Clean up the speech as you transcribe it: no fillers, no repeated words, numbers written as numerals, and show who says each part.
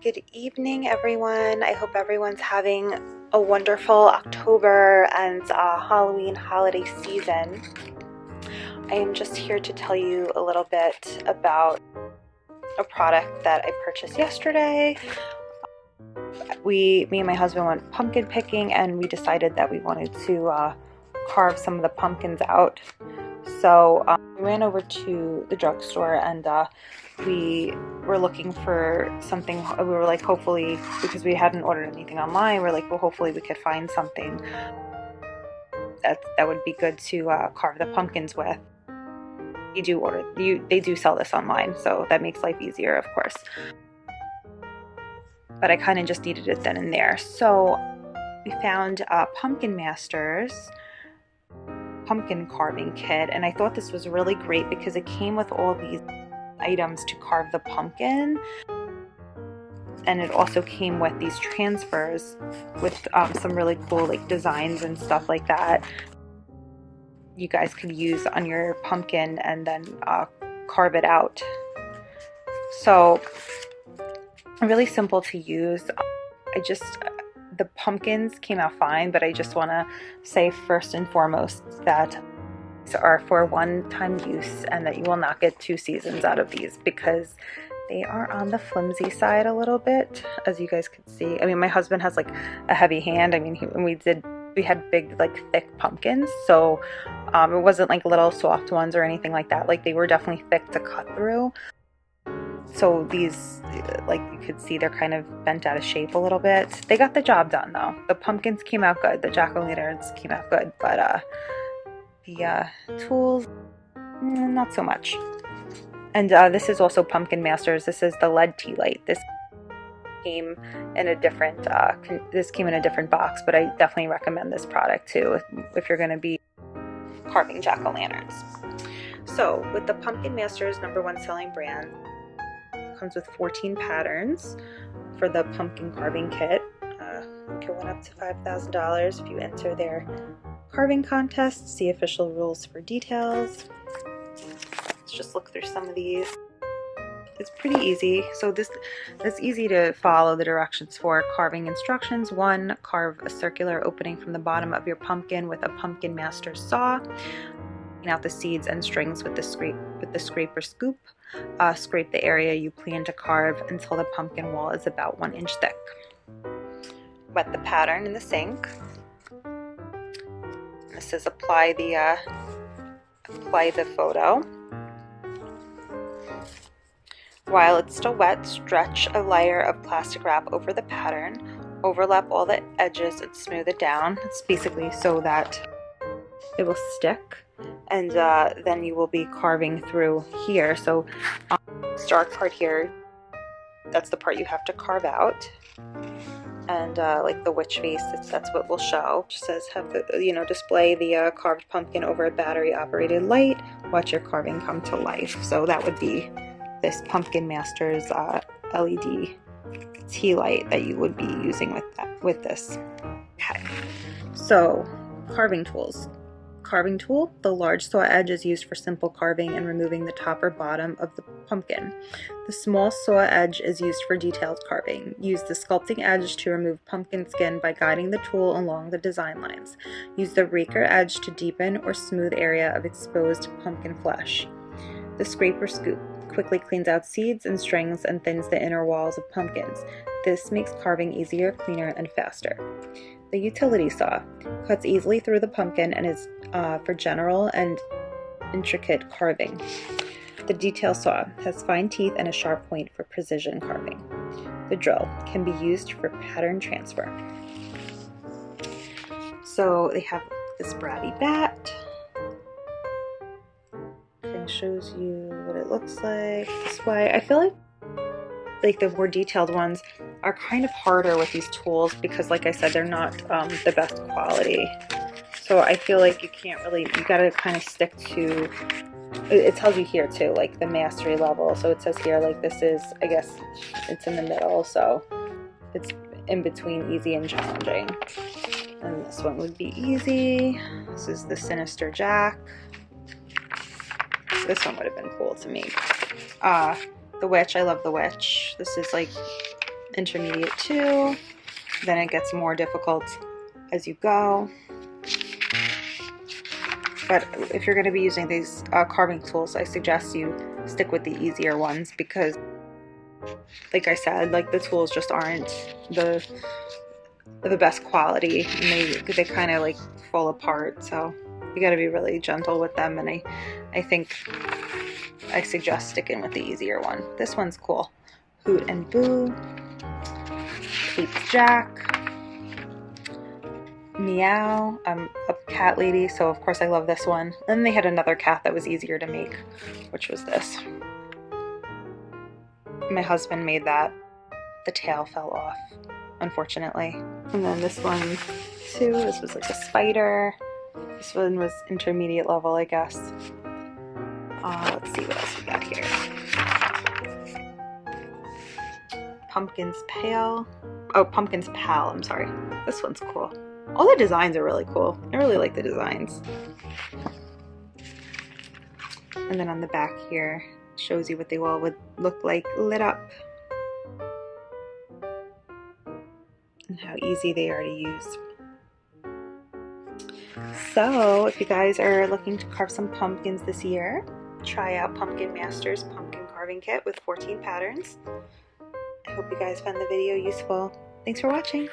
Speaker 1: Good evening, everyone. I hope everyone's having a wonderful October and Halloween holiday season. I am just here to tell you a little bit about a product that I purchased yesterday. Me and my husband went pumpkin picking, and we decided that we wanted to carve some of the pumpkins out. So we ran over to the drugstore, and we were looking for something. We were like, hopefully, because we hadn't ordered anything online, we're like, well, hopefully we could find something that would be good to carve the pumpkins with. They do sell this online, so that makes life easier, of course. But I kind of just needed it then and there. So we found Pumpkin Masters pumpkin carving kit, and I thought this was really great because it came with all these items to carve the pumpkin, and it also came with these transfers with some really cool like designs and stuff like that you guys could use on your pumpkin and then carve it out. So really simple to use. The pumpkins came out fine, but I just want to say first and foremost that these are for one-time use and that you will not get 2 seasons out of these because they are on the flimsy side a little bit, as you guys can see. I mean, my husband has like a heavy hand. I mean, we had big, like thick pumpkins, so it wasn't like little soft ones or anything like that. Like they were definitely thick to cut through. So these, like you could see, they're kind of bent out of shape a little bit. They got the job done though. The pumpkins came out good. The jack-o'-lanterns came out good, but the tools, not so much. And this is also Pumpkin Masters. This is the lead tea light. This came in a different box, but I definitely recommend this product too if you're going to be carving jack-o'-lanterns. So with the Pumpkin Masters #1 selling brand, comes with 14 patterns for the pumpkin carving kit. It can win up to $5,000 if you enter their carving contest. See official rules for details. Let's just look through some of these. It's pretty easy. So it's easy to follow the directions for. Carving instructions: 1. Carve a circular opening from the bottom of your pumpkin with a Pumpkin Master saw. Taking out the seeds and strings with the scrape or scoop. Scrape the area you plan to carve until the pumpkin wall is about 1 inch thick. Wet the pattern in the sink. This is apply the photo. While it's still wet, stretch a layer of plastic wrap over the pattern. Overlap all the edges and smooth it down. It's basically so that it will stick. And then you will be carving through here. So start part here, that's the part you have to carve out. And like the witch face, that's what will show. It says display the carved pumpkin over a battery operated light. Watch your carving come to life. So that would be this Pumpkin Masters LED tea light that you would be using with this. Okay, so carving tools. Carving tool: the large saw edge is used for simple carving and removing the top or bottom of the pumpkin. The small saw edge is used for detailed carving. Use the sculpting edge to remove pumpkin skin by guiding the tool along the design lines. Use the raker edge to deepen or smooth area of exposed pumpkin flesh. The scrape or scoop quickly cleans out seeds and strings and thins the inner walls of pumpkins. This makes carving easier, cleaner, and faster. The utility saw cuts easily through the pumpkin and is for general and intricate carving. The detail saw has fine teeth and a sharp point for precision carving. The drill can be used for pattern transfer. So they have this bratty bat. It shows you what it looks like this way. I feel like the more detailed ones are kind of harder with these tools because, like I said, they're not the best quality. So I feel like you gotta kind of stick to, it tells you here too, like the mastery level. So it says here, like this is, I guess it's in the middle, so it's in between easy and challenging. And this one would be easy. This is the Sinister Jack. This one would have been cool to me. The Witch, I love the Witch. This is like Intermediate 2. Then it gets more difficult as you go. But if you're going to be using these carving tools, I suggest you stick with the easier ones because, like I said, like the tools just aren't the best quality, and they kind of like fall apart. So you got to be really gentle with them, and I think I suggest sticking with the easier one. This one's cool. Hoot and Boo, Pete's Jack, Meow. I'm a cat lady, so of course I love this one. And then they had another cat that was easier to make, which was this. My husband made that. The tail fell off, unfortunately. And then this one too, this was like a spider. This one was intermediate level, I guess. Let's see what else we got here. Pumpkin's Pal, I'm sorry. This one's cool. All the designs are really cool. I really like the designs. And then on the back here, shows you what they all would look like lit up. And how easy they are to use. So if you guys are looking to carve some pumpkins this year, try out Pumpkin Master's Pumpkin Carving Kit with 14 patterns. I hope you guys found the video useful. Thanks for watching.